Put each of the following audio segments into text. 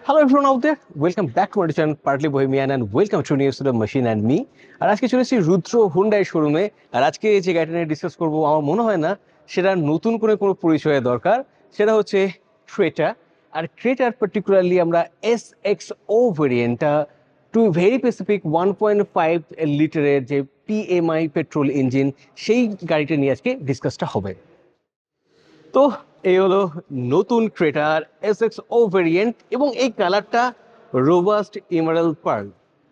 Hello everyone out there, welcome back to our channel Partly Bohemian and welcome to News to the Machine and Me. আর আজকে চলে এসেছি রুদ্র Hyundai শোরুমে। আর আজকে যে গাড়িটা নিয়ে ডিসকাস করবো আমার মনে হয় না সেটা নতুন করে কোনো পরিচয়ের দরকার, সেটা হচ্ছে ক্রেটা। আর ক্রেটার পার্টিকুলারলি আমরা SXO ভেরিয়েন্টটা টু ভেরি স্পেসিফিক 1.5 লিটারের যে PMI পেট্রোল ইঞ্জিন, সেই গাড়িটা নিয়ে আজকে ডিসকাসটা হবে। তো এই হলো নতুন ক্রেটার SXO ভেরিয়েন্ট এবং এই কালারটা রোবাস্ট ইমারাল্ড পার্ল।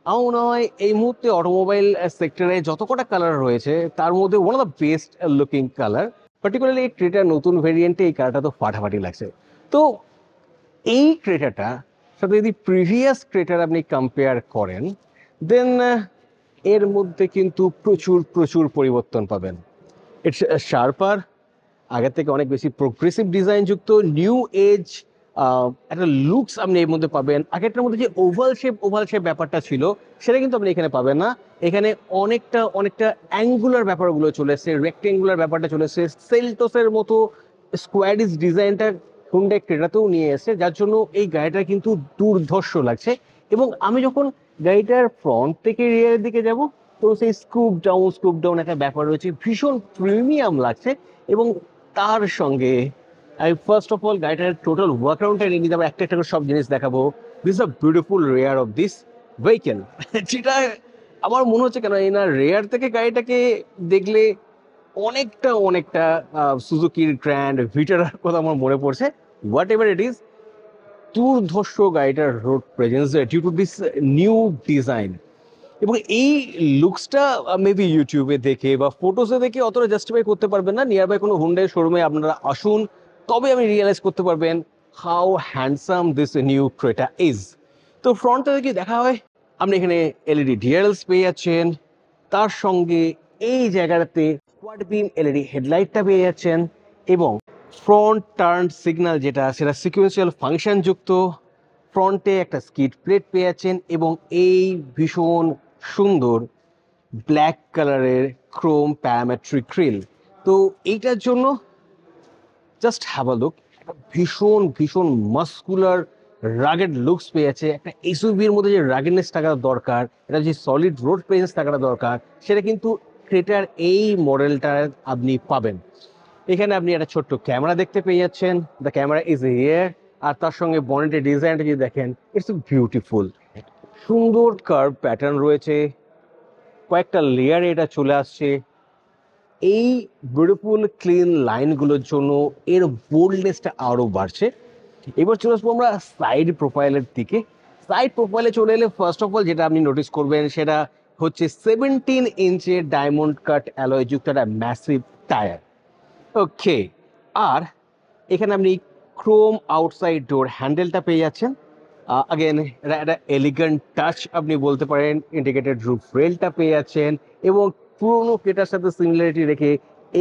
আমার মনে হয় এই মুহূর্তে অটোমোবাইল সেক্টরে যত কটা কালার রয়েছে তার মধ্যে one of the best looking colour. Particularly এই ক্রেটার নতুন ভেরিয়েন্টে এই কালারটা তো ফাটাফাটি লাগছে। তো এই ক্রেটাটার সাথে যদি প্রিভিয়াস ক্রেটার আপনি কম্পেয়ার করেন দেন এর মধ্যে কিন্তু প্রচুর প্রচুর পরিবর্তন পাবেন। ইটস শার্পার, আগের থেকে অনেক বেশি প্রোগ্রেসিভ ডিজাইন যুক্ত নিউ এজ একটা লুকস আপনি এর মধ্যে পাবেন। আগেরটার মধ্যে যে ওভাল শেপ ব্যাপারটা ছিল সেটা কিন্তু আপনি এখানে পাবেন না। এখানে অনেকটা অ্যাঙ্গুলার ব্যাপারগুলো চলে এসছে, রেক্টেঙ্গুলার ব্যাপারটা চলে এসছে, সেলটোসের মতো স্কোয়াডিস ডিজাইনটা হুন্ডাই ক্রেটাতেও নিয়ে এসছে, যার জন্য এই গাড়িটা কিন্তু দুর্ধর্ষ লাগছে। এবং আমি যখন গাড়িটার ফ্রন্ট থেকে রিয়ারের দিকে যাব তো সেই স্কুপ ডাউন একটা ব্যাপার রয়েছে, ভীষণ প্রিমিয়াম লাগছে। এবং তার সঙ্গে আমি ফার্স্ট অফ অল গাড়িটার টোটাল ওয়ার্কআউটটা নিয়ে নিতে একটা একটা করে সব জিনিস দেখাবো। This a beautiful rare of this vehicle, যেটা আমার মনে হচ্ছে কেন এই না রেয়ার থেকে গাড়িটাকে দেখলে অনেকটা সুজুকির গ্র্যান্ড ভিটারার কথা আমার মনে পড়ছে। হোয়াট এভার ইট ইজ, দুর্ধর্ষ গাড়িটার road presence due to this new design. এবং এই লুকসটা মেবি ইউটিউবে দেখে বা ফটোসে দেখে অতটা জাস্টিফাই করতে পারবেন না। নিয়ার বাই কোনো হুন্ডাই শোরুমে আপনারা আসুন, তবে আমি রিয়েলাইজ করতে পারবেন how handsome this new Creta is. তো ফ্রন্টটা যদি দেখা হয় আপনি এখানে এলইডি ডিআরএলস পেয়ে যাচ্ছেন, তার সঙ্গে এই জায়গাটাতে কোয়াড বিম এলইডি হেডলাইটটা পেয়ে যাচ্ছেন এবং ফ্রন্ট টার্ন সিগন্যাল যেটা সেটা সিকুয়েন্সিয়াল ফাংশন যুক্ত। ফ্রন্টে একটা স্কিড প্লেট পেয়ে যাচ্ছেন এবং এই ভীষণ সুন্দর ব্ল্যাক কালারের ক্রোম প্যারামেট্রিক গ্রিল। তো এইটার জন্য জাস্ট হ্যাভ আ লুক, একটা ভীষণ মাস্কুলার রাগেড লুকস পেয়েছে। একটা এসইউভির মধ্যে যে রাগেডনেস থাকাটা দরকার, এটা যে সলিড রোড প্রেজেন্স থাকাটা দরকার, সেটা কিন্তু ক্রেটার এই মডেলটার আপনি পাবেন। এখানে আপনি একটা ছোট্ট ক্যামেরা দেখতে পেয়ে যাচ্ছেন, দ্য ক্যামেরা ইজ হিয়ার। আর তার সঙ্গে বনেটের ডিজাইনটা যদি দেখেন, ইটস বিউটিফুল, সুন্দর কার্ভ প্যাটার্ন রয়েছে, কয়েকটা লেয়ারে এটা চলে আসছে। এই বিউটিফুল ক্লিন লাইনগুলোর জন্য এর বোল্ডনেসটা আরও বাড়ছে। এবার চলে আসবো আমরা সাইড প্রোফাইলের দিকে। সাইড প্রোফাইলে চলে এলে ফার্স্ট অফ অল যেটা আপনি নোটিস করবেন সেটা হচ্ছে 17 ইঞ্চের ডায়মন্ড কাট অ্যালয় যুক্ত একটা ম্যাসিভ টায়ার। ওকে, আর এখানে আপনি ক্রোম আউটসাইড ডোর হ্যান্ডেলটা পেয়ে যাচ্ছেন। আগেন একটা এলিগেন্ট টাচ আপনি বলতে পারেন। ইন্ডিকেটেড রুফ রেলটা পেয়ে যাচ্ছেন এবং পুরোনো ক্রেটার সাথে সিমিলারিটি রেখে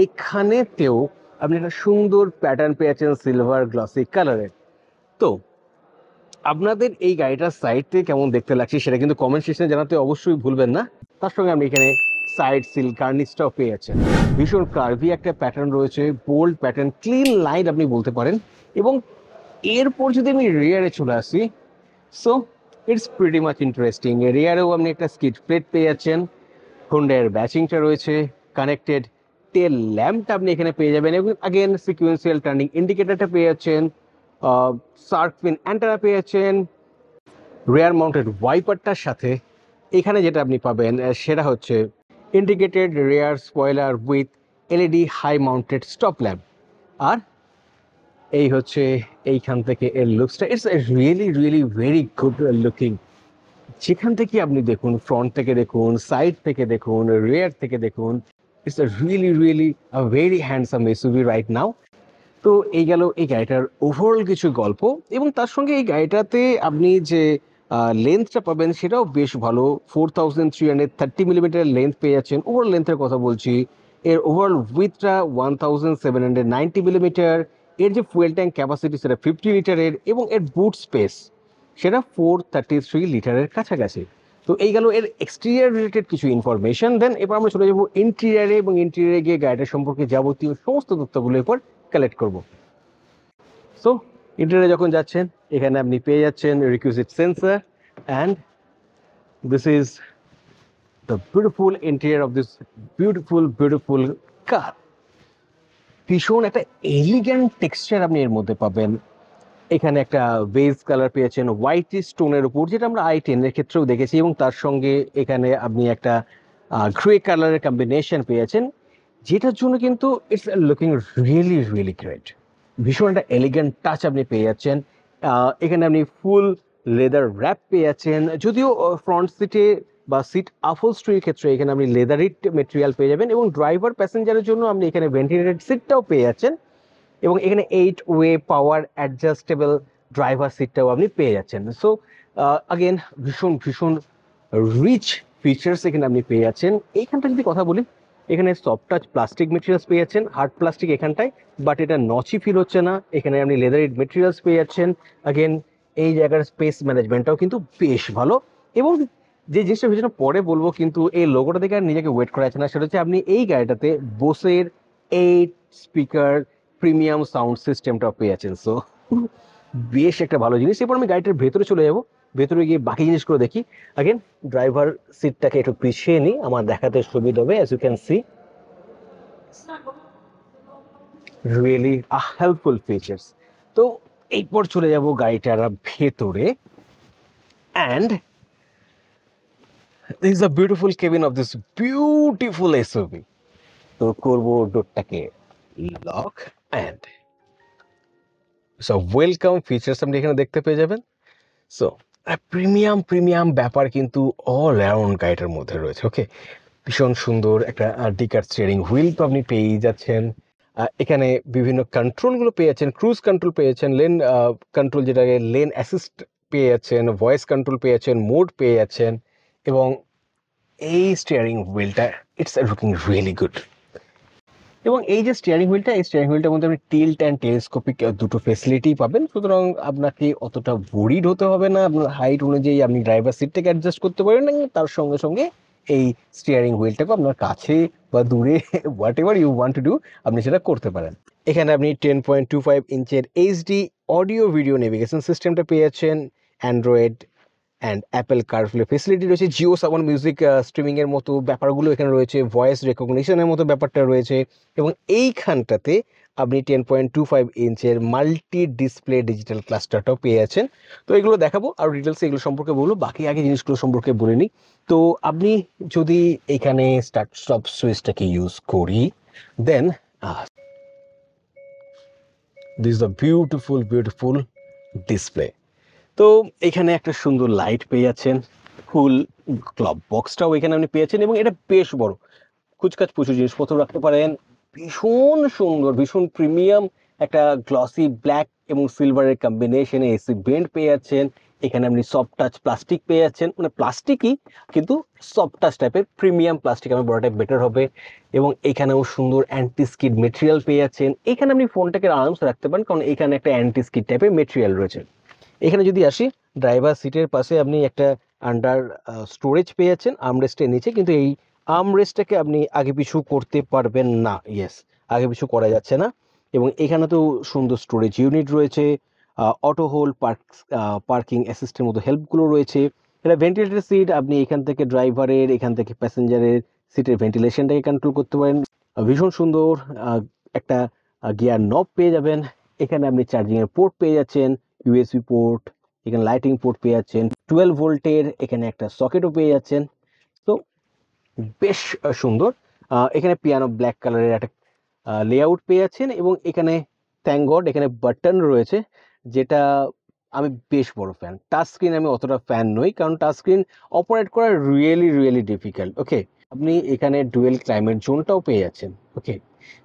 এখানেতেও আপনি একটা সুন্দর প্যাটার্ন পেয়ে যাচ্ছেন সিলভার গ্লসি কালারের। তো আপনাদের এই গাড়িটার সাইড থেকে কেমন দেখতে লাগছে সেটা কিন্তু কমেন্ট সেকশনে জানাতে অবশ্যই ভুলবেন না। তার সঙ্গে আপনি এখানে সাইড সিল গার্নিশটাও পেয়ে যাচ্ছেন। ভীষণ কার্ভি একটা প্যাটার্ন রয়েছে, বোল্ড প্যাটার্ন, ক্লিন লাইন আপনি বলতে পারেন। এবং এরপর যদি আমি রিয়ারে চলে আসি, so it's pretty much interesting. রিয়ারেও আপনি একটা স্কিড প্লেট পেয়ে যাচ্ছেন, হুন্ডাইয়ের ব্যাচিংটা রয়েছে, কানেক্টেড টেল ল্যাম্পটা আপনি এখানে পেয়ে যাবেন এবং আগেন সিকুয়েন্সিয়াল টার্নিং ইন্ডিকেটারটা পেয়ে যাচ্ছেন, শার্ক ফিন অ্যান্টেনা পেয়ে যাচ্ছেন। রেয়ার মাউন্টেড ওয়াইপারটার সাথে এখানে যেটা আপনি পাবেন সেটা হচ্ছে indicated rear spoiler with LED high mounted stop lamp. আর এই হচ্ছে এইখান থেকে এর লুকসটা, it's really very good looking. যেখান থেকে আপনি দেখুন, ফ্রন্ট থেকে দেখুন, সাইড থেকে দেখুন, রেয়ার থেকে দেখুন, it's really very handsome SUV right now. তো এই গেল এই গাড়িটার ওভারঅল কিছু গল্প। এবং তার সঙ্গে এই গাড়িটাতে আপনি যে লেন্থটা পাবেন সেটাও বেশ ভালো, 4330 মিলিমিটার লেন্থ পেয়ে যাচ্ছেন। ওভারঅল লেন্থের কথা বলছি, এর ওভারঅল উইথটা 1790 মিলিমিটার। এর যে ফুয়েল ট্যাঙ্ক ক্যাপাসিটি সেটা 50 লিটারের এবং এর বুট স্পেস সেটা 433 লিটারের কাছাকাছি। তো এই গেল এর এক্সটেরিয়ার রিলেটেড কিছু ইনফরমেশন। দেন এবার আমরা চলে যাবো ইন্টেরিয়ারে এবং ইন্টেরিয়ারে গিয়ে গাড়িটার সম্পর্কে যাবতীয় সমস্ত তথ্যগুলো এরপর কালেক্ট করব। সো ইন্টেরিয়রে যখন যাচ্ছেন এখানে আপনি পেয়ে যাচ্ছেন requisite sensor and this is the beautiful interior of this beautiful car. ভীষণ একটা এলিগ্যান্ট টেক্সচার আপনি এর মধ্যে পাবেন। এখানে একটা বেজ কালার পেয়েছেন হোয়াইট স্টোনের উপর, যেটা আমরা i10 এর ক্ষেত্রেও দেখেছি, এবং তার সঙ্গে এখানে আপনি একটা গ্রে কালারের কম্বিনেশন পেয়েছেন, যেটার জন্য কিন্তু ইটস লুকিং রিয়েলি গ্রেট। ভীষণ একটা এলিগেন্ট টাচ আপনি পেয়ে যাচ্ছেন। এখানে আপনি ফুল লেদার র্যাপ পেয়ে যাচ্ছেন, যদিও ফ্রন্ট সিটে বা সিট আপহোলস্ট্রির ক্ষেত্রে এখানে আপনি লেদারিট মেটেরিয়াল পেয়ে যাবেন, এবং ড্রাইভার প্যাসেঞ্জারের জন্য আপনি এখানে ভেন্টিলেটেড সিটটাও পেয়ে যাচ্ছেন, এবং এখানে 8-ওয়ে পাওয়ার অ্যাডজাস্টেবল ড্রাইভার সিটটাও আপনি পেয়ে যাচ্ছেন। সো আগেন ভীষণ রিচ ফিচার্স এখানে আপনি পেয়ে যাচ্ছেন। এইখানটা যদি কথা বলি, এখানে সফট টাচ প্লাস্টিক মেটেরিয়ালস পেয়ে যাচ্ছেন, হার্ড প্লাস্টিক এখানটায়, বাট এটা নচি ফিল হচ্ছে না। এখানে আপনি লেদারিড মেটেরিয়ালস পেয়ে যাচ্ছেন। আগেন এই জায়গার স্পেস ম্যানেজমেন্টটাও কিন্তু বেশ ভালো, এবং যে জিনিসটা ভীষণ পরে বলবো, কিন্তু এই লোগোটা দেখে আর নিজেকে ওয়েট করা যাচ্ছে না, সেটা হচ্ছে আপনি এই গাড়িটাতে বোসের 8 স্পিকার প্রিমিয়াম সাউন্ড সিস্টেমটাও পেয়ে যাচ্ছেন। সো বেশ একটা ভালো জিনিস। এরপর আমি গাড়িটার ভেতরে চলে যাব, ভেতরে গিয়ে বাকি জিনিসগুলো দেখি। আগেন ড্রাইভার সিটটাকে একটু পিছিয়ে নিই, আমার দেখাতে সুবিধা হবে। As you can see, really helpful features. তো এরপর চলে যাব গাড়িটার ভেতরে, and this is a beautiful cabin of this beautiful SUV. তো করবো ডোরটাকে লক, অ্যান্ড সো ওয়েলকাম ফিচার্স আপনি এখানে দেখতে পেয়ে যাবেন। সো প্রিমিয়াম ব্যাপার কিন্তু অল অ্যারাউন্ড গাড়িটার মধ্যে রয়েছে। ওকে, ভীষণ সুন্দর একটা ডিকার স্টিয়ারিং হুইল তো আপনি পেয়েই যাচ্ছেন। এখানে বিভিন্ন কন্ট্রোলগুলো পেয়ে যাচ্ছেন, ক্রুজ কন্ট্রোল পেয়ে যাচ্ছেন, লেন কন্ট্রোল যেটাকে লেন অ্যাসিস্ট পেয়ে যাচ্ছেন, ভয়েস কন্ট্রোল পেয়ে যাচ্ছেন, মোড পেয়ে যাচ্ছেন, এবং এই স্টিয়ারিং হুইলটা ইটস লুকিং রিয়েলি গুড। এবং এই যে স্টিয়ারিং হুইলটা, এই স্টিয়ারিং হুইলটার মধ্যে আপনি টিল্ট অ্যান্ড টেলিস্কোপিক দুটো ফেসিলিটি পাবেন, সুতরাং আপনাকে অতটা ওরিড হতে হবে না। আপনার হাইট অনুযায়ী আপনি ড্রাইভার সিটটাকে অ্যাডজাস্ট করতে পারেন, এবং তার সঙ্গে সঙ্গে এই স্টিয়ারিং হুইলটাকে আপনার কাছে বা দূরে whatever you want to do আপনি সেটা করতে পারেন। এখানে আপনি 10.25 ইঞ্চের এইচডি অডিও ভিডিও নেভিগেশন সিস্টেমটা পেয়ে যাচ্ছেন, Android and Apple CarPlay facility রয়েছে, জিও সাবন মিউজিক স্ট্রিমিংয়ের মতো ব্যাপারগুলো এখানে রয়েছে, ভয়েস রেকগনিশনের মতো ব্যাপারটা রয়েছে, এবং এইখানটাতে আপনি 10.25 ইঞ্চের মাল্টি ডিসপ্লে ডিজিটাল ক্লাস্টারটাও পেয়ে যাচ্ছেন। তো এগুলো দেখাবো আর ডিটেলসে এগুলো সম্পর্কে বলবো, বাকি আগে জিনিসগুলো সম্পর্কে বলে নিই। তো আপনি যদি এখানে স্টার্ট স্টপ সুইচটাকে ইউজ করি, দেন দিস দ্য বিউটিফুল ডিসপ্লে। তো এখানে একটা সুন্দর লাইট পেয়ে যাচ্ছেন, ফুল ক্লক বক্সটাও এখানে আপনি পেয়েছেন, এবং এটা বেশ বড়, কুচকাচ প্রচুর জিনিসপত্র রাখতে পারেন। ভীষণ সুন্দর, ভীষণ প্রিমিয়াম একটা গ্লসি ব্ল্যাক এবং সিলভারের কম্বিনেশনে এসি বেন্ড পেয়ে যাচ্ছেন। এখানে আপনি সফট টাচ প্লাস্টিক পেয়ে যাচ্ছেন, মানে প্লাস্টিকই কিন্তু সফট টাচ টাইপের, প্রিমিয়াম প্লাস্টিক আমার বড়টা বেটার হবে। এবং এখানেও সুন্দর অ্যান্টি স্কিড মেটেরিয়াল পেয়ে যাচ্ছেন। এখানে আপনি ফোনটাকে আরামসে রাখতে পারেন, কারণ এখানে একটা অ্যান্টি স্কিড টাইপের মেটেরিয়াল রয়েছে। এখানে যদি আসি, ড্রাইভার সিটের পাশে আপনি একটা আন্ডার স্টোরেজ পেয়ে যাচ্ছেন আর্মরেস্টের নিচে, কিন্তু এই আর্মরেস্টটাকে আপনি আগে পিছু করতে পারবেন না। ইয়েস, আগে পিছু করা যাচ্ছে না। এবং এখানে তো সুন্দর স্টোরেজ ইউনিট রয়েছে, অটো হোল্ড, পার্কিং অ্যাসিস্টের মতো হেল্পগুলো রয়েছে। এটা ভেন্টিলেটেড সিট, আপনি এখান থেকে ড্রাইভারের, এখান থেকে প্যাসেঞ্জারের সিটের ভেন্টিলেশনটাকে কন্ট্রোল করতে পারেন। ভীষণ সুন্দর একটা গিয়ার নব পেয়ে যাবেন। এখানে আপনি চার্জিংয়ের পোর্ট পেয়ে যাচ্ছেন, ইউএসবি পোর্ট, এখানে লাইটিং পোর্ট পেয়ে যাচ্ছেন, 12 ভোল্টের এখানে একটা সকেটও পেয়ে যাচ্ছেন। তো বেশ সুন্দর। এখানে পিয়ানো ব্ল্যাক কালারের একটা লেআউট পেয়ে যাচ্ছেন, এবং এখানে থ্যাংক গড এখানে বাটন রয়েছে, যেটা আমি বেশ বড় ফ্যান। টাচ স্ক্রিন আমি অতটা ফ্যান নই, কারণ টাচ স্ক্রিন অপারেট করা রিয়েলি ডিফিকাল্ট। ওকে, আপনি এখানে ডুয়েল ক্লাইমেট জোনটাও পেয়ে যাচ্ছেন। ওকে,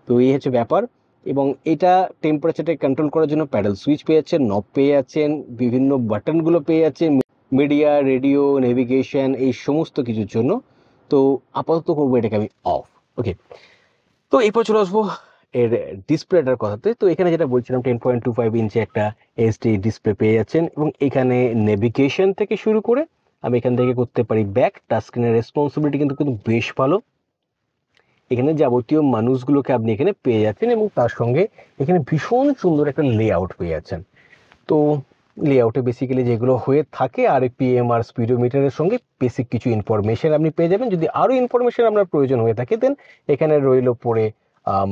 তো এই হচ্ছে ব্যাপার। এবং এটা টেম্পারেচারটাকে কন্ট্রোল করার জন্য প্যাডেল সুইচ পেয়ে যাচ্ছেন, নব পেয়ে যাচ্ছেন, বিভিন্ন বাটনগুলো পেয়ে যাচ্ছেন, মিডিয়া, রেডিও, নেভিগেশন, এই সমস্ত কিছুর জন্য। তো আপাতত করবো এটাকে আমি অফ। ওকে, তো এরপর চলে আসবো এর ডিসপ্লেটার কথাতে। তো এখানে যেটা বলছিলাম, 10.25 ইঞ্চে একটা এইচডি ডিসপ্লে পেয়ে যাচ্ছেন, এবং এখানে নেভিগেশন থেকে শুরু করে আমি এখান থেকে করতে পারি ব্যাক। টাচ স্ক্রিনের রেসপন্সিবিলিটি কিন্তু বেশ ভালো। এখানে যাবতীয় মানুষগুলোকে আপনি এখানে পেয়ে যাচ্ছেন, এবং তার সঙ্গে এখানে ভীষণ সুন্দর একটা লেআউট পেয়ে যাচ্ছেন। তো লেআউটে বেসিক্যালি যেগুলো হয়ে থাকে আরপিএম আর স্পিডোমিটারের সঙ্গে বেসিক কিছু ইনফরমেশন আপনি পেয়ে যাবেন। যদি আরও ইনফরমেশন আপনার প্রয়োজন হয়ে থাকে দেন এখানে রইল পরে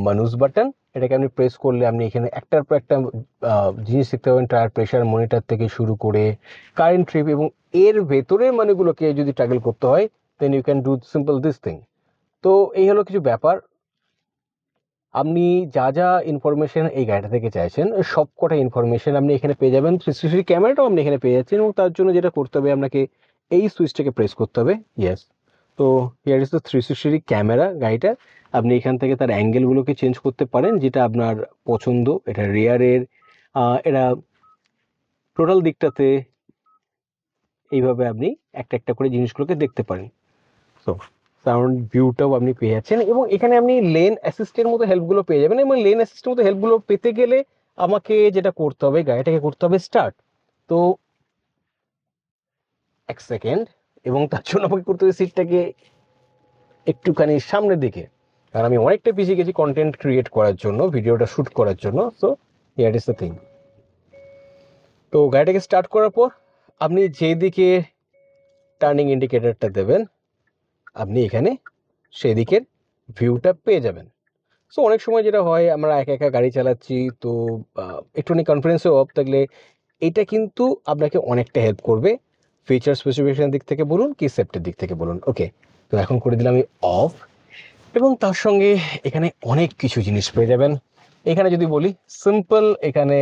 মানুষ বাটন, এটাকে আপনি প্রেস করলে আপনি এখানে একটার পর একটা জিনিস দেখতে পাবেন, টায়ার প্রেশার মনিটর থেকে শুরু করে কারেন্ট ট্রিপ, এবং এর ভেতরের মানেগুলোকে যদি ট্যাগল করতে হয় then you can do simple this thing. তো এই হলো কিছু ব্যাপার। আপনি যা যা ইনফরমেশন এই গাড়িটা থেকে চাইছেন সব কটা ইনফরমেশন আপনি এখানে পেয়ে যাবেন। 360 ক্যামেরাটাও আপনি এখানে পেয়ে যাচ্ছেন, এবং তার জন্য যেটা করতে হবে আপনাকে এই সুইচটাকে প্রেস করতে হবে। ইয়েস, তো হিয়ার ইজ দ্য 360 ক্যামেরা গাড়িটা। আপনি এখান থেকে তার অ্যাঙ্গেলগুলোকে চেঞ্জ করতে পারেন যেটা আপনার পছন্দ। এটা রেয়ারের, এটা টোটাল দিকটাতে এইভাবে আপনি একটা একটা করে জিনিসগুলোকে দেখতে পারেন। সো সাউন্ড ভিউটাও আপনি পেয়ে যাচ্ছেন, এবং এখানে আপনি লেন অ্যাসিস্টের মতো হেল্পগুলো পেয়ে যাবেন। এবং লেন অ্যাসিস্টের মতো হেল্পগুলো পেতে গেলে আমাকে যেটা করতে হবে গাড়িটাকে করতে হবে স্টার্ট। তো এক সেকেন্ড, এবং তার জন্য আমাকে করতে হবে সিটটাকে একটুখানি সামনের দিকে, কারণ আমি অনেকটা পিছিয়ে গেছি কন্টেন্ট ক্রিয়েট করার জন্য, ভিডিওটা শ্যুট করার জন্য। So here is the thing. তো গাড়িটাকে স্টার্ট করার পর আপনি যেদিকে টার্নিং ইন্ডিকেটরটা দেবেন আপনি এখানে সেদিকের ভিউটা পেয়ে যাবেন। সো অনেক সময় যেটা হয় আমরা একা একা গাড়ি চালাচ্ছি, তো একটুখানি কনফিডেন্সে অফ থাকলে এটা কিন্তু আপনাকে অনেকটা হেল্প করবে, ফিচার স্পেসিফিকেশনের দিক থেকে বলুন কি সেফটির দিক থেকে বলুন। ওকে, তো এখন করে দিলাম আমি অফ, এবং তার সঙ্গে এখানে অনেক কিছু জিনিস পেয়ে যাবেন। এখানে যদি বলি সিম্পল, এখানে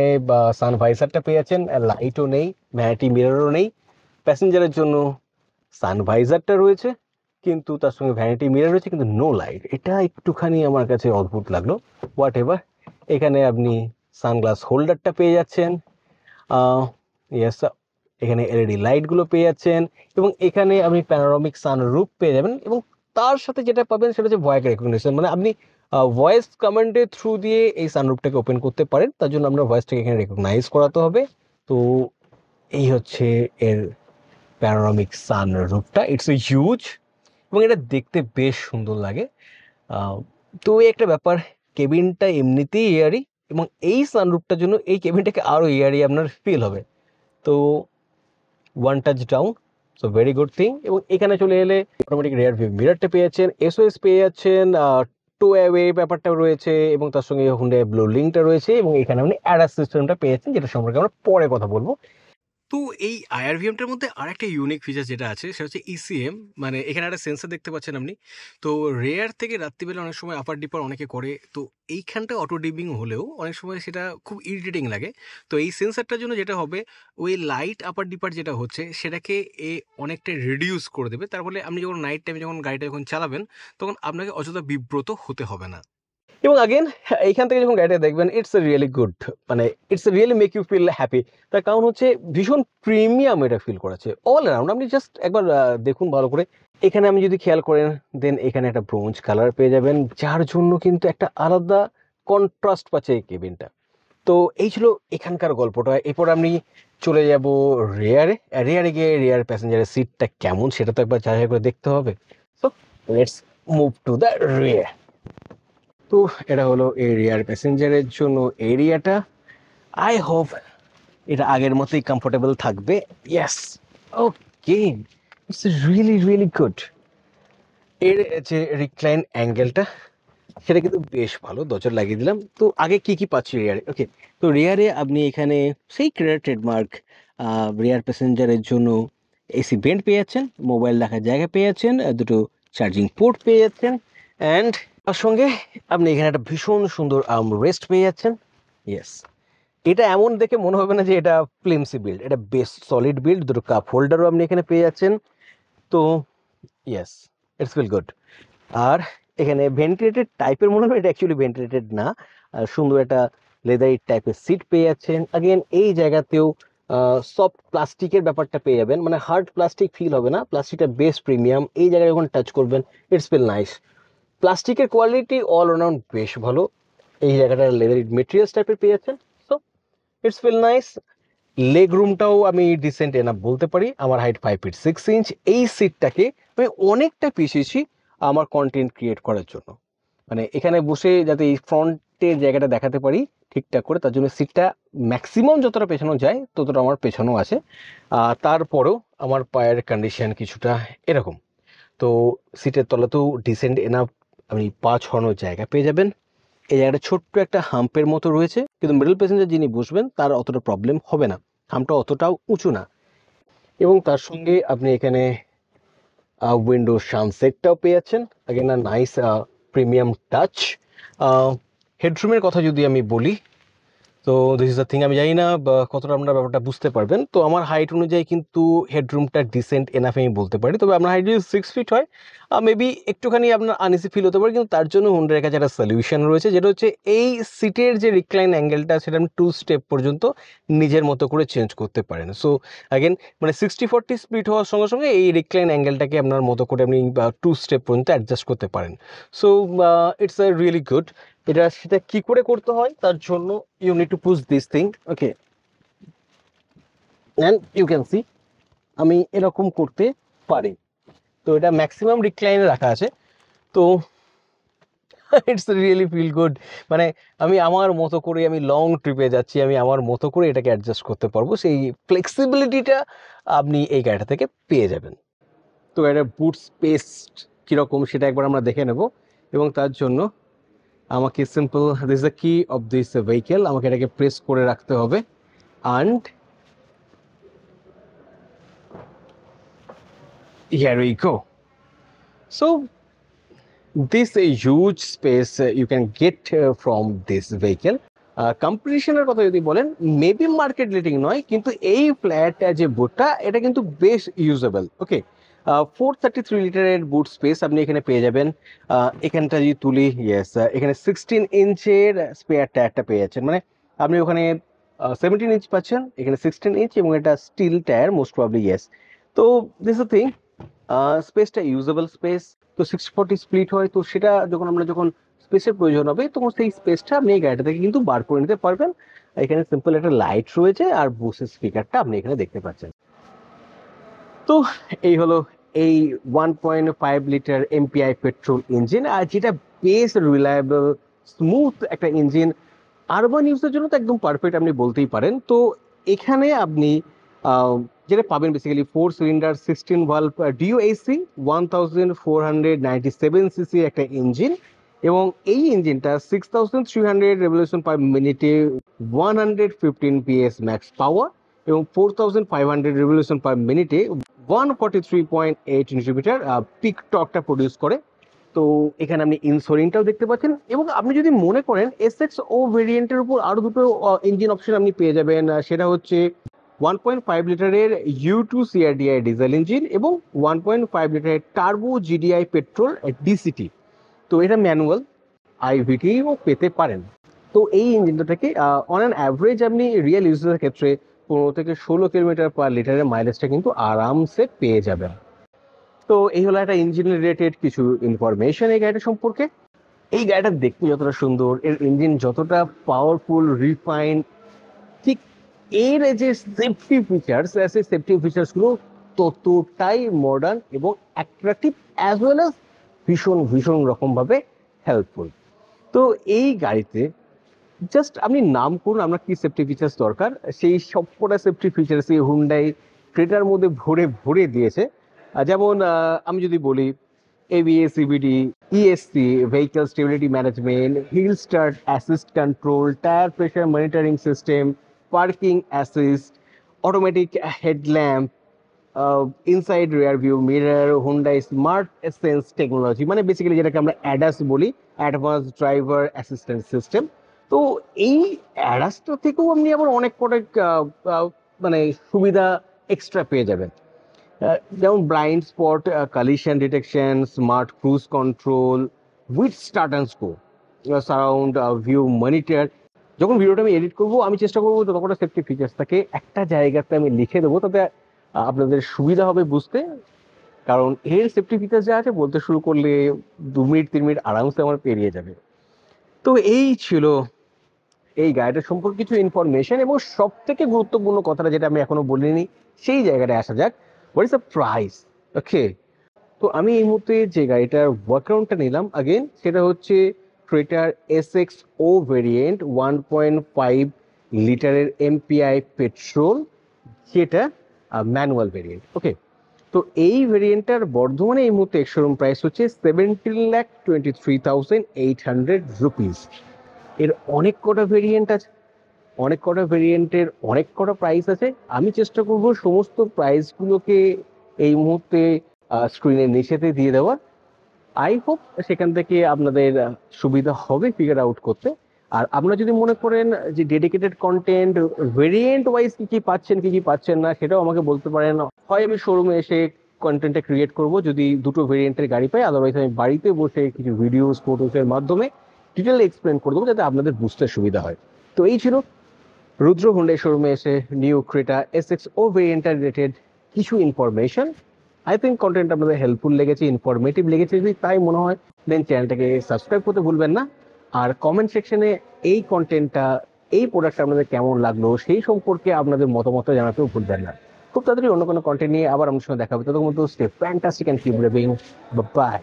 সানভাইজারটা পেয়ে যাচ্ছেন, লাইটও নেই, ভ্যানিটি মিররও নেই। প্যাসেঞ্জারের জন্য সানভাইজারটা রয়েছে কিন্তু তার সঙ্গে ভ্যানিটি মিরর রয়েছে কিন্তু নো লাইট, এটা একটুখানি আমার কাছে অদ্ভুত লাগলো। হোয়াট এভার, এখানে আপনি সানগ্লাস হোল্ডারটা পেয়ে যাচ্ছেন, ইয়েস, এখানে এলইডি লাইটগুলো পেয়ে যাচ্ছেন, এবং এখানে আপনি প্যানোরামিক সানরুফ পেয়ে যাবেন। এবং তার সাথে যেটা পাবেন সেটা হচ্ছে ভয়েস রেকগনিশন, মানে আপনি ভয়েস কমান্ডের থ্রু দিয়ে এই সানরুফটাকে ওপেন করতে পারেন। তার জন্য আপনার ভয়েসটাকে এখানে রেকগনাইজ করাতে হবে। তো এই হচ্ছে এর প্যানোরামিক সানরুফটা, ইটস এ হিউজ, এবং এটা দেখতে বেশ সুন্দর লাগে। তো এই একটা ব্যাপার, কেবিনটা এমনিতেই এয়ারি, এবং এই সানরুফটার জন্য এই কেবিনটাকে আরও এয়ারি আপনার ফিল হবে। তো one touch down, so very good thing. এবং এখানে চলে এলে অটোমেটিক রিয়ার ভিউ মিররটা পেয়ে যাচ্ছেন, এসওএস পেয়ে যাচ্ছেন, টু অ্যাওয়ে ব্যাপারটাও রয়েছে, এবং তার সঙ্গে হুন্ডাই ব্লু লিঙ্কটা রয়েছে, এবং এখানে আপনি অ্যাডাস সিস্টেমটা পেয়ে যাচ্ছেন, যেটা সম্পর্কে আমরা পরে কথা বলবো। তো এই আইআরভিএমটার মধ্যে আরেকটা ইউনিক ফিচার যেটা আছে সেটা হচ্ছে ইসিএম, মানে এখানে একটা সেন্সার দেখতে পাচ্ছেন আপনি। তো রেয়ার থেকে রাত্রিবেলা অনেক সময় আপার ডিপার অনেকে করে, তো এইখানটা অটো ডিপিং হলেও অনেক সময় সেটা খুব ইরিটেটিং লাগে। তো এই সেন্সারটার জন্য যেটা হবে, ওই লাইট আপার ডিপার যেটা হচ্ছে সেটাকে অনেকটা রিডিউস করে দেবে। তার ফলে আপনি যখন নাইট টাইমে যখন গাড়িটা যখন চালাবেন তখন আপনাকে অযথা বিব্রত হতে হবে না। এবং আগেন এইখান থেকে যখন গাড়িটা দেখবেন ইটস এ রিয়েলি গুড, মানে it's really make you feel happy. তার কারণ হচ্ছে ভীষণ প্রিমিয়াম এটা ফিল করাচ্ছে অল অ্যারাউন্ড। আপনি জাস্ট একবার দেখুন ভালো করে, এখানে আমি যদি খেয়াল করেন দেন এখানে একটা ব্রোঞ্জ কালার পেয়ে যাবেন, যার জন্য কিন্তু একটা আলাদা কন্ট্রাস্ট পাচ্ছে এই কেবিনটা। তো এই ছিল এখানকার গল্পটা। এরপর আমি চলে যাব রেয়ারে। রেয়ারে গিয়ে রেয়ার প্যাসেঞ্জারের সিটটা কেমন সেটা তো একবার যাচাই করে দেখতে হবে। So let's move to the rare. তো এটা হলো এই রেয়ার প্যাসেঞ্জারের জন্য এরিয়াটা। আই হোপ এটা আগের মতোই কমফোর্টেবল থাকবে। Yes, okay, it's really really good. এর যে রিক্লাইন অ্যাঙ্গেলটা সেটা কিন্তু বেশ ভালো, দরজা লাগিয়ে দিলাম। তো আগে কি কি পাচ্ছি রেয়ারে? ওকে, তো রেয়ারে আপনি এখানে সেই ক্রেডার ট্রেডমার্ক রেয়ার প্যাসেঞ্জারের জন্য এসি বেন্ট পেয়ে যাচ্ছেন, মোবাইল রাখার জায়গা পেয়ে যাচ্ছেন, দুটো চার্জিং পোর্ট পেয়ে যাচ্ছেন, অ্যান্ড তার সঙ্গে আপনি এখানে একটা ভীষণ সুন্দর রেস্ট পেয়ে যাচ্ছেন। ইয়েস, এটা এমন দেখে মনে হবে না যে এটা ফ্লিমসি বিল্ড, এটা বেশ সলিড বিল্ড। দুটো কাপ হোল্ডারও আপনি এখানে পেয়ে যাচ্ছেন। তো ইয়েস, ইটস ফিল গুড। আর এখানে ভেন্টিলেটেড টাইপের মনে হয়, এটা অ্যাকচুয়ালি ভেন্টিলেটেড না, সুন্দর একটা লেদারি টাইপের সিট পেয়ে যাচ্ছেন। আগেন এই জায়গাতেও সফট প্লাস্টিকের ব্যাপারটা পেয়ে যাবেন, মানে হার্ড প্লাস্টিক ফিল হবে না, প্লাস্টিকটা বেশ প্রিমিয়াম। এই জায়গায় যখন টাচ করবেন ইটস ফিল নাইস। প্লাস্টিকের কোয়ালিটি অল অ্যারাউন্ড বেশ ভালো। এই জায়গাটা লেদারি মেটেরিয়ালস টাইপের পেয়ে যাচ্ছেন। So it's feel nice. Leg রুমটাও আমি ডিসেন্ট এনাফ বলতে পারি। আমার হাইট 5 ফিট 6 ইঞ্চ। এই সিটটাকে আমি অনেকটা পিছিয়েছি আমার কন্টেন্ট ক্রিয়েট করার জন্য, মানে এখানে বসে যাতে এই ফ্রন্টের জায়গাটা দেখাতে পারি ঠিকঠাক করে, তার জন্য সিটটা ম্যাক্সিমাম যতটা পেছানো যায় ততটা আমার পেছানো আছে। তারপরেও আমার পায়ের কন্ডিশন কিছুটা এরকম। তো সিটের তলাতেও ডিসেন্ট এনাফ আপনি পা ছড়ানোর জায়গা পেয়ে যাবেন। এই জায়গাটা ছোট্ট একটা হাম্পের মতো রয়েছে, কিন্তু মিডল প্যাসেঞ্জার যিনি বসবেন তার অতটা প্রবলেম হবে না, হাম্পটা অতটাও উঁচু না। এবং তার সঙ্গে আপনি এখানে উইন্ডো সানসেটটাও পেয়ে যাচ্ছেন, আগেন নাইস প্রিমিয়াম টাচ। হেডরুমের কথা যদি আমি বলি, তো দিস ইজ দ্য থিং, আমি জানি না কতটা আপনারা ব্যাপারটা বুঝতে পারবেন। তো আমার হাইট অনুযায়ী কিন্তু হেডরুমটা ডিসেন্ট এনাফ আমি বলতে পারি। তবে আপনার হাইট যদি 6 ফিট হয় মেবি একটুখানি আপনার আনইজি ফিল হতে পারে, কিন্তু তার জন্য হুন্ডার কাছে একটা সলিউশন রয়েছে, যেটা হচ্ছে এই সিটের যে রিক্লাইন অ্যাঙ্গেলটা সেটা আপনি 2 স্টেপ পর্যন্ত নিজের মতো করে চেঞ্জ করতে পারেন। সো অ্যাগেন মানে 60-40 স্প্লিট হওয়ার সঙ্গে সঙ্গে এই রিক্লাইন অ্যাঙ্গেলটাকে আপনার মতো করে আপনি 2 স্টেপ পর্যন্ত অ্যাডজাস্ট করতে পারেন। So it's a really good. সেটা কি করে করতে হয়, তার জন্য you need to push this thing, okay, and you can see আমি এরকম করতে পারি। তো এটা ম্যাক্সিমাম রিক্লাইনে রাখা আছে। তো ইটস রিয়েলি ফিল গুড। মানে আমি আমার মতো করে, আমি লং ট্রিপে যাচ্ছি, আমি আমার মতো করে এটাকে অ্যাডজাস্ট করতে পারবো, সেই ফ্লেক্সিবিলিটিটা আপনি এই গাড়িটা থেকে পেয়ে যাবেন। তো এটা বুট স্পেস কীরকম সেটা একবার আমরা দেখে নেব, এবং তার জন্য আমাকে সিম্পল দিস দ্য কি অফ দিস ভেহিকেল, আমাকে এটাকে প্রেস করে রাখতে হবে, and here we go. So this huge space you can get from this vehicle. কম্পিটিশনের কথা যদি বলেন মেবি মার্কেট রেটিং নয়, কিন্তু এই ফ্ল্যাট যে বুটটা এটা কিন্তু বেশ ইউজেবল। ওকে, 433 লিটারের বুট স্পেস আপনি এখানে পেয়ে যাবেন। এখানটা যদি তুলি, ইয়েস, এখানে 16 ইঞ্চের স্পেয়ার টায়ারটা পেয়ে যাচ্ছেন, মানে আপনি ওখানে 17 ইঞ্চ পাচ্ছেন, এখানে 16 ইঞ্চ, এবং এটা steel tyre most probably, yes. তো দিস দ্য থিং, স্পেসটা ইউজেবল স্পেস। তো 60-40 স্প্লিট হয়, তো সেটা যখন স্পেসের প্রয়োজন হবে তখন সেই স্পেসটা আপনি এই গাড়িটা থেকে কিন্তু বার করে নিতে পারবেন। এখানে সিম্পল একটা লাইট রয়েছে, আর বুসের স্পিকারটা আপনি এখানে দেখতে পাচ্ছেন। তো এই হলো এই 1.5 লিটার এমপিআই পেট্রোল ইঞ্জিন, আর যেটা বেশ রিলায়েবল স্মুথ একটা ইঞ্জিন। আরবান ইউজের জন্য তো একদম পারফেক্ট আপনি বলতেই পারেন। তো এখানে আপনি যেটা পাবেন বেসিক্যালি 4 সিলিন্ডার 16 ভালভ ডিওএসি 1497 সিসি একটা ইঞ্জিন, এবং এই ইঞ্জিনটা 6300 রেভলিউশন পার মিনিটে 115 পিএস ম্যাক্স পাওয়ার, এবং 4500 রেভলিউশন পার মিনিটে 143.8 নিউটন পিক টর্কটা প্রডিউস করে। তো এখানে আপনি ইনসোলিনটাও দেখতে পাচ্ছেন, এবং আপনি যদি মনে করেন এসএক্স ও ভেরিয়েন্টের উপর আরও দুটো ইঞ্জিন অপশন আপনি পেয়ে যাবেন। সেটা হচ্ছে 1.5 লিটারের U2 CRDI ডিজেল ইঞ্জিন এবং 1.5 লিটারের টার্বো জিডিআই পেট্রোল ডিসিটি। তো এটা ম্যানুয়াল, আইভিটিও পেতে পারেন। তো এই ইঞ্জিনটা থেকে অন অ্যান অ্যাভারেজ আপনি রিয়েল ইউজের ক্ষেত্রে 15 থেকে 16 কিলোমিটার পার লিটারের মাইলেজটা কিন্তু আরামসে পেয়ে যাবেন। তো এই হলো একটা ইঞ্জিন রিলেটেড কিছু ইনফরমেশন এই গাড়িটা সম্পর্কে। এই গাড়িটা দেখতে যতটা সুন্দর, এর ইঞ্জিন যতটা পাওয়ারফুল, রিফাইন্ড, ঠিক এর যে সেফটি ফিচার্স, সেই সেফটি ফিচার্সগুলো ততটাই মডার্ন এবং অ্যাট্রাকটিভ, অ্যাজ ওয়েল অ্যাজ ভীষণ ভীষণ রকমভাবে হেল্পফুল। তো এই গাড়িতে জাস্ট আপনি নাম করুন আপনার কি সেফটি ফিচার্স দরকার, সেই সবকটা সেফটি ফিচার্স এই হুন্ডাই ক্রেটার মধ্যে ভরে ভরে দিয়েছে। যেমন আমি যদি বলি ABS, CVT, ESC, vehicle stability management, hill start assist control, tyre pressure monitoring system, parking assist, automatic headlamp, inside rear view mirror, Hyundai smart sense technology, মানে বেসিক্যালি যেটাকে আমরা অ্যাডাস বলি, অ্যাডভান্স ড্রাইভার অ্যাসিস্ট্যান্ট সিস্টেম। তো এই অ্যাডাসটা থেকেও আপনি আবার অনেক কটা মানে সুবিধা এক্সট্রা পেয়ে যাবেন। যেমন blind spot collision detection, smart cruise control with start and go, surround view monitor. যখন ভিডিওটা আমি এডিট করবো আমি চেষ্টা করবো যত কটা সেফটি ফিচার্স থাকে একটা জায়গাতে আমি লিখে দেবো, তাতে আপনাদের সুবিধা হবে বুঝতে। কারণ এর সেফটি ফিচার্স যা আছে বলতে শুরু করলে 2 মিনিট 3 মিনিট আরামসে আমার পেরিয়ে যাবে। তো এই ছিল এই গাড়িটার সম্পর্কে কিছু ইনফরমেশন, এবং সব থেকে গুরুত্বপূর্ণ কথাটা যেটা আমি এখনো বলিনি সেই জায়গাটায় আসা যাক, হোয়াট ইজ দ্য প্রাইস। ওকে, তো আমি এই মুহূর্তে যে গাড়িটার ওয়ার্কআউটটা নিলাম আগেন, সেটা হচ্ছে ক্রেটার এসএক্স ও ভেরিয়েন্ট 1.5 লিটারের এমপিআই পেট্রোল, যেটা ম্যানুয়াল ভেরিয়েন্ট। ওকে, তো এই ভেরিয়েন্টটার বর্ধমানে এই মুহূর্তে এক্স-শোরুম প্রাইস হচ্ছে 17,23,800 রুপিস। এর অনেক কটা ভেরিয়েন্ট আছে, অনেক কটা ভেরিয়েন্টের অনেক কটা প্রাইস আছে। আমি চেষ্টা করব সমস্ত প্রাইসগুলোকে এই মুহূর্তে স্ক্রিনের নিচেতে দিয়ে দেওয়ার। আই হোপ সেখান থেকে আপনাদের সুবিধা হবে ফিগার আউট করতে। আর আপনারা যদি মনে করেন যে ডেডিকেটেড কন্টেন্ট ভেরিয়েন্ট ওয়াইজ কী কী পাচ্ছেন কী কী পাচ্ছেন না, সেটাও আমাকে বলতে পারেন। হয় আমি শোরুমে এসে কন্টেন্টটা ক্রিয়েট করব যদি দুটো ভেরিয়েন্টের গাড়ি পাই, আদারওয়াইজ আমি বাড়িতে বসে কিছু ভিডিওস ফটোসের মাধ্যমে ডিটেল এক্সপ্লেন করে দেবো, যাতে আপনাদের বুঝতে সুবিধা হয়। তো এই ছিল রুদ্র হুন্ডাই শোরুমে এসে নিউ ক্রেটা এসএক্স ও ভেরিয়েন্টার রিলেটেড কিছু ইনফরমেশন। আই থিঙ্ক কন্টেন্ট আপনাদের হেল্পফুল লেগেছে, ইনফরমেটিভ লেগেছে। যদি তাই মনে হয় দেন চ্যানেলটাকে সাবস্ক্রাইব করতে ভুলবেন না। আর কমেন্ট সেকশনে এই কন্টেন্টটা, এই প্রোডাক্টটা আপনাদের কেমন লাগলো সেই সম্পর্কে আপনাদের মতামত জানাতেও ভুলবেন না। খুব তাড়াতাড়ি অন্য কোনো কন্টেন্ট নিয়ে আবার আপনার সঙ্গে দেখা হবে। ততক্ষণ মতো stay fantastic and keep living. By.